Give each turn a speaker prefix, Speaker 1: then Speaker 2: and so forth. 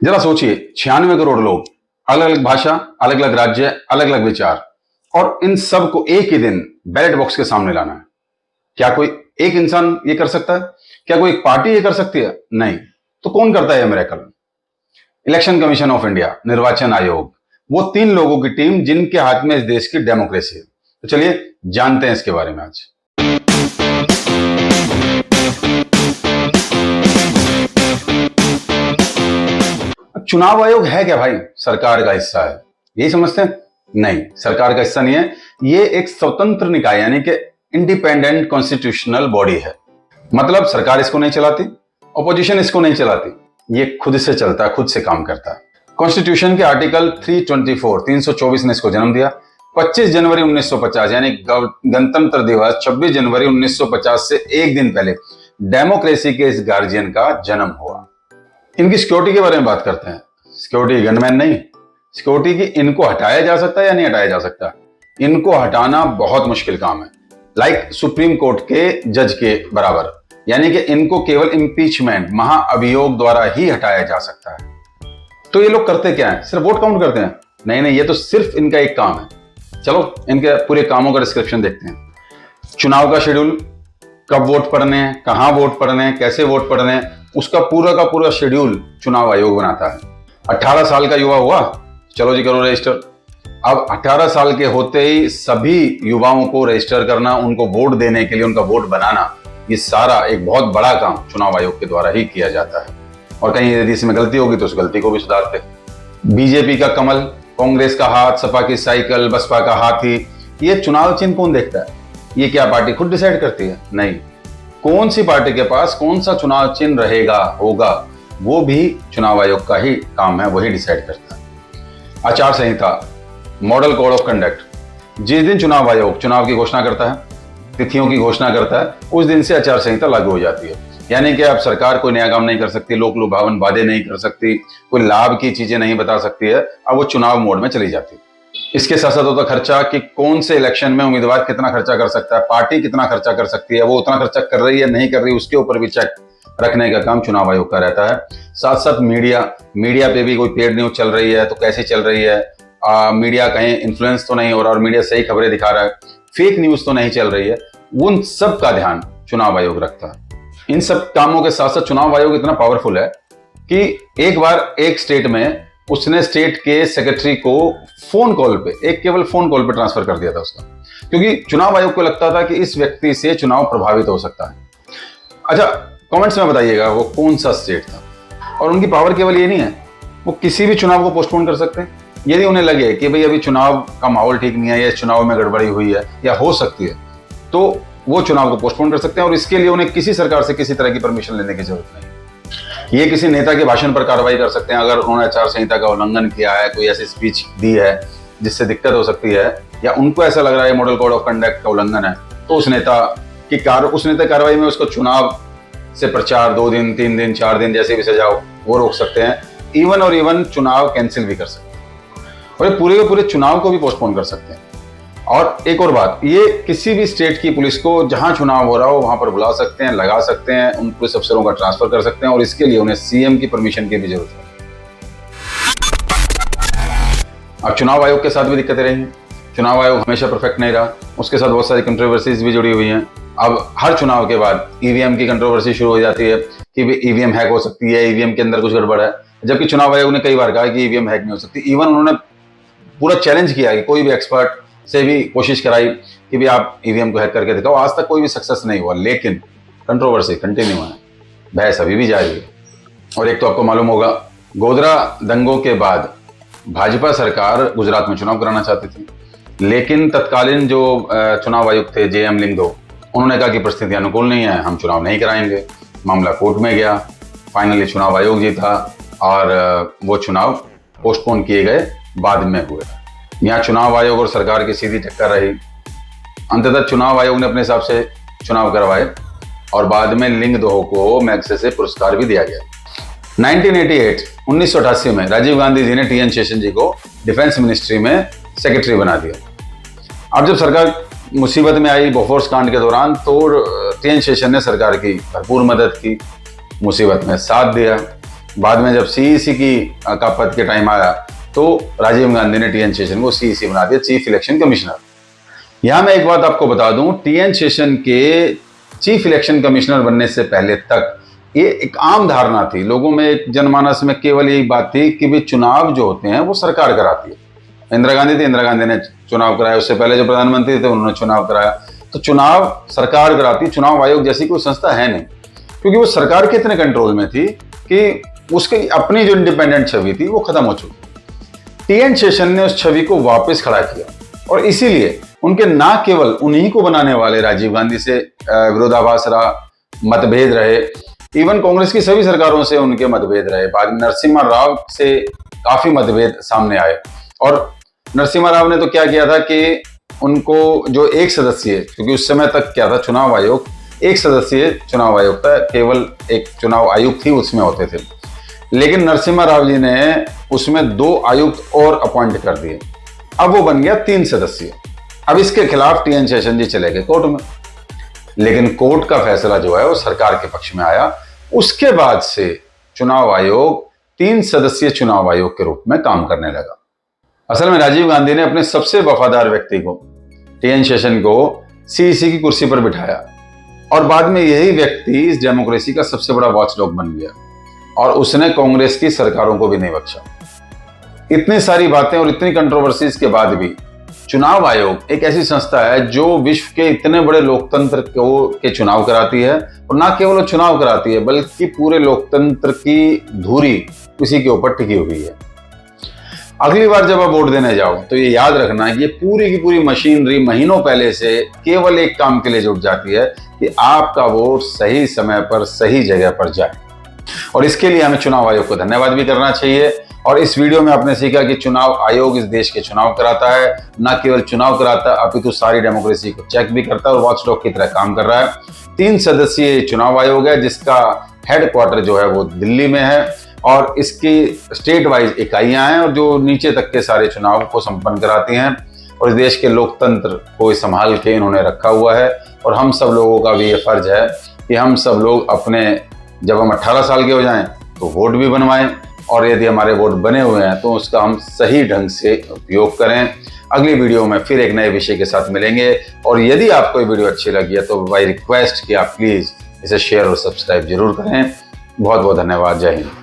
Speaker 1: जरा सोचिए, 96 करोड़ लोग, अलग अलग भाषा, अलग अलग राज्य, अलग अलग विचार, और इन सब को एक ही दिन बैलेट बॉक्स के सामने लाना है। क्या कोई एक इंसान ये कर सकता है? क्या कोई एक पार्टी ये कर सकती है? नहीं। तो कौन करता है miracle? Election commission of India, निर्वाचन आयोग, वो 3 लोगों की टीम जिनके हाथ में इस देश की डेमोक्रेसी है। तो चलिए जानते हैं इसके बारे में आज। चुनाव आयोग है क्या भाई? सरकार का हिस्सा है, यही समझते हैं? नहीं, सरकार का हिस्सा नहीं है। ये एक स्वतंत्र निकाय यानी कि इंडिपेंडेंट कॉन्स्टिट्यूशनल बॉडी है। मतलब सरकार इसको नहीं चलाती, ऑपोजिशन इसको नहीं चलाती, ये खुद से चलता है, खुद से काम करता है। कॉन्स्टिट्यूशन के आर्टिकल 324 ने इसको जन्म दिया। 25 जनवरी 1950 यानी गणतंत्र दिवस 26 जनवरी 1950 से एक दिन पहले डेमोक्रेसी के इस गार्जियन का जन्म हुआ। इनकी सिक्योरिटी के बारे में बात करते हैं। सिक्योरिटी गनमैन नहीं, सिक्योरिटी की इनको हटाया जा सकता है या नहीं हटाया जा सकता? इनको हटाना बहुत मुश्किल काम है, लाइक सुप्रीम कोर्ट के जज के बराबर। यानी कि इनको केवल इंपीचमेंट, महाअभियोग द्वारा ही हटाया जा सकता है। तो ये लोग करते क्या है? सिर्फ वोट काउंट करते हैं? नहीं नहीं, ये तो सिर्फ इनका एक काम है। चलो इनके पूरे कामों का डिस्क्रिप्शन देखते हैं। चुनाव का शेड्यूल, कब वोट पड़ने हैं, कहां वोट पड़ने हैं, कैसे वोट पड़ने हैं, उसका पूरा का पूरा शेड्यूल चुनाव आयोग बनाता है। 18 साल का युवा हुआ, चलो जी करो रजिस्टर। अब 18 साल के होते ही सभी युवाओं को रजिस्टर करना, उनको वोट देने के लिए उनका वोट बनाना, ये सारा एक बहुत बड़ा काम चुनाव आयोग के द्वारा ही किया जाता है। और कहीं यदि इसमें गलती होगी तो उस गलती को भी सुधारते। बीजेपी का कमल, कांग्रेस का हाथ, सपा की साइकिल, बसपा का हाथी, ये चुनाव चिन्ह कौन देखता है? ये क्या पार्टी खुद डिसाइड करती है? नहीं। कौन सी पार्टी के पास कौन सा चुनाव चिन्ह रहेगा, होगा, वो भी चुनाव आयोग का ही काम है, वही डिसाइड करता है। आचार संहिता, मॉडल कोड ऑफ कंडक्ट, जिस दिन चुनाव आयोग चुनाव की घोषणा करता है, तिथियों की घोषणा करता है, उस दिन से आचार संहिता लागू हो जाती है। यानी कि अब सरकार कोई नया काम नहीं कर सकती, लोक लुभावन वादे नहीं कर सकती, कोई लाभ की चीजें नहीं बता सकती है, अब वो चुनाव मोड में चली जाती है। इसके साथ साथ होता खर्चा कि कौन से इलेक्शन में उम्मीदवार कितना खर्चा कर सकता है, पार्टी कितना खर्चा कर सकती है, वो उतना खर्चा कर रही है नहीं कर रही, उसके ऊपर भी चेक रखने का काम चुनाव आयोग का रहता है। साथ साथ मीडिया पे भी कोई पेड न्यूज चल रही है तो कैसे चल रही है, मीडिया कहीं इन्फ्लुएंस तो नहीं हो रहा और मीडिया सही खबरें दिखा रहा है, फेक न्यूज तो नहीं चल रही है, उन सब का ध्यान चुनाव आयोग रखता है। इन सब कामों के साथ साथ चुनाव आयोग इतना पावरफुल है कि एक बार एक स्टेट में उसने स्टेट के सेक्रेटरी को फोन कॉल पे, एक केवल फोन कॉल पे ट्रांसफर कर दिया था उसका, क्योंकि चुनाव आयोग को लगता था कि इस व्यक्ति से चुनाव प्रभावित हो सकता है। अच्छा, कमेंट्स में बताइएगा वो कौन सा स्टेट था। और उनकी पावर केवल ये नहीं है, वो किसी भी चुनाव को पोस्टपोन कर सकते हैं। यदि उन्हें लगे कि भाई अभी चुनाव का माहौल ठीक नहीं है या चुनाव में गड़बड़ी हुई है या हो सकती है, तो वो चुनाव को पोस्टपोन कर सकते हैं और इसके लिए उन्हें किसी सरकार से किसी तरह की परमिशन लेने की जरूरत नहीं। ये किसी नेता के भाषण पर कार्रवाई कर सकते हैं अगर उन्होंने आचार संहिता का उल्लंघन किया है, कोई ऐसी स्पीच दी है जिससे दिक्कत हो सकती है, या उनको ऐसा लग रहा है मॉडल कोड ऑफ कंडक्ट का उल्लंघन है, तो उस नेता की कार्रवाई में उसको चुनाव से प्रचार 2 दिन, 3 दिन, 4 दिन जैसे भी सजाओ वो रोक सकते हैं। इवन चुनाव कैंसिल भी कर सकते हैं और ये पूरे के पूरे चुनाव को भी पोस्टपोन कर सकते हैं। और एक और बात, ये किसी भी स्टेट की पुलिस को जहां चुनाव हो रहा हो वहां पर बुला सकते हैं, लगा सकते हैं, उन पुलिस अफसरों का ट्रांसफर कर सकते हैं और इसके लिए उन्हें सीएम की परमिशन की भी जरूरत है। अब चुनाव आयोग के साथ भी दिक्कतें रही हैं। चुनाव आयोग हमेशा परफेक्ट नहीं रहा, उसके साथ बहुत सारी कंट्रोवर्सीज भी जुड़ी हुई हैं। अब हर चुनाव के बाद ईवीएम की कंट्रोवर्सी शुरू हो जाती है कि ईवीएम हैक हो सकती है, ईवीएम के अंदर कुछ गड़बड़ है, जबकि चुनाव आयोग ने कई बार कहा कि ईवीएम हैक नहीं हो सकती। इवन उन्होंने पूरा चैलेंज किया कि कोई भी एक्सपर्ट से भी कोशिश कराई कि भी आप ईवीएम को हैक करके दिखाओ, आज तक कोई भी सक्सेस नहीं हुआ, लेकिन कंट्रोवर्सी कंटिन्यू है, बहस अभी भी जारी है। और एक तो आपको मालूम होगा, गोधरा दंगों के बाद भाजपा सरकार गुजरात में चुनाव कराना चाहती थी, लेकिन तत्कालीन जो चुनाव आयुक्त थे JM लिंगदो, उन्होंने कहा कि परिस्थिति अनुकूल नहीं है, हम चुनाव नहीं कराएंगे। मामला कोर्ट में गया, फाइनली चुनाव आयोग जीता और वो चुनाव पोस्टपोन किए गए, बाद में हुए। यहाँ चुनाव आयोग और सरकार की सीधी टक्कर रही। अंततः चुनाव आयोग ने अपने हिसाब से चुनाव करवाए और बाद में लिंगदोह को मैग्सेसे पुरस्कार भी दिया गया। 1988 में राजीव गांधी जी ने TN शेषन जी को डिफेंस मिनिस्ट्री में सेक्रेटरी बना दिया। अब जब सरकार मुसीबत में आई बोफोर्स कांड के दौरान, तो TN शेषन ने सरकार की भरपूर मदद की, मुसीबत में साथ दिया। बाद में जब सीईसी का पद के टाइम आया तो राजीव गांधी ने टीएन शेषन को सीईसी बना दिया, चीफ इलेक्शन कमिश्नर। यहां मैं एक बात आपको बता दूं, टीएन शेषन के चीफ इलेक्शन कमिश्नर बनने से पहले तक ये एक आम धारणा थी लोगों में, एक जनमानस में केवल यही बात थी कि भी चुनाव जो होते हैं वो सरकार कराती है। इंदिरा गांधी थी, इंदिरा गांधी ने चुनाव कराया, उससे पहले जो प्रधानमंत्री थे उन्होंने चुनाव कराया। तो चुनाव सरकार कराती, चुनाव आयोग जैसी कोई संस्था है नहीं, क्योंकि वो सरकार के इतने कंट्रोल में थी कि उसकी अपनी जो इंडिपेंडेंट छवि थी वो खत्म हो चुकी। टीएन शेषन ने उस छवि को वापस खड़ा किया और इसीलिए उनके न केवल उन्हीं को बनाने वाले राजीव गांधी से विरोधाभास रहा, मतभेद रहे, इवन कांग्रेस की सभी सरकारों से उनके मतभेद रहे। बाद में नरसिम्हा राव से काफी मतभेद सामने आए और नरसिम्हा राव ने तो क्या किया था कि उनको जो एक सदस्यीय, क्योंकि उस समय तक क्या था चुनाव आयोग एक सदस्यीय चुनाव आयोग था, केवल एक चुनाव आयुक्त ही उसमें होते थे, लेकिन नरसिम्हा राव जी ने उसमें 2 आयुक्त और अपॉइंट कर दिए। अब वो बन गया 3 सदस्यीय। अब इसके खिलाफ टीएन शेषन जी चले गए कोर्ट में, लेकिन कोर्ट का फैसला जो है वो सरकार के पक्ष में आया। उसके बाद से चुनाव आयोग 3 सदस्यीय चुनाव आयोग के रूप में काम करने लगा। असल में राजीव गांधी ने अपने सबसे वफादार व्यक्ति को, टीएन शेषन को, सीईसी की कुर्सी पर बिठाया और बाद में यही व्यक्ति इस डेमोक्रेसी का सबसे बड़ा वॉचडॉग बन गया और उसने कांग्रेस की सरकारों को भी नहीं बख्शा। इतनी सारी बातें और इतनी कंट्रोवर्सीज के बाद भी चुनाव आयोग एक ऐसी संस्था है जो विश्व के इतने बड़े लोकतंत्र के चुनाव कराती है, और ना केवल चुनाव कराती है बल्कि पूरे लोकतंत्र की धुरी उसी के ऊपर टिकी हुई है। अगली बार जब आप वोट देने जाओ तो ये याद रखना है कि ये पूरी की पूरी मशीनरी महीनों पहले से केवल एक काम के लिए जुट जाती है कि आपका वोट सही समय पर सही जगह पर जाए, और इसके लिए हमें चुनाव आयोग को धन्यवाद भी करना चाहिए। और इस वीडियो में आपने सीखा कि चुनाव आयोग इस देश के चुनाव कराता है, न केवल चुनाव कराता है अपितु सारी डेमोक्रेसी को चेक भी करता है और वॉचडॉग की तरह काम कर रहा है। 3 सदस्यीय चुनाव आयोग है जिसका हेडक्वार्टर जो है वो दिल्ली में है और इसकी स्टेट वाइज इकाइयां हैं और जो नीचे तक के सारे चुनाव को संपन्न कराती हैं, और इस देश के लोकतंत्र को संभाल के इन्होंने रखा हुआ है। और हम सब लोगों का भी ये फर्ज है कि हम सब लोग अपने, जब हम 18 साल के हो जाएं तो वोट भी बनवाएं, और यदि हमारे वोट बने हुए हैं तो उसका हम सही ढंग से उपयोग करें। अगली वीडियो में फिर एक नए विषय के साथ मिलेंगे, और यदि आपको ये वीडियो अच्छी लगी है तो बाई रिक्वेस्ट कि आप प्लीज़ इसे शेयर और सब्सक्राइब जरूर करें। बहुत बहुत धन्यवाद। जय हिंद।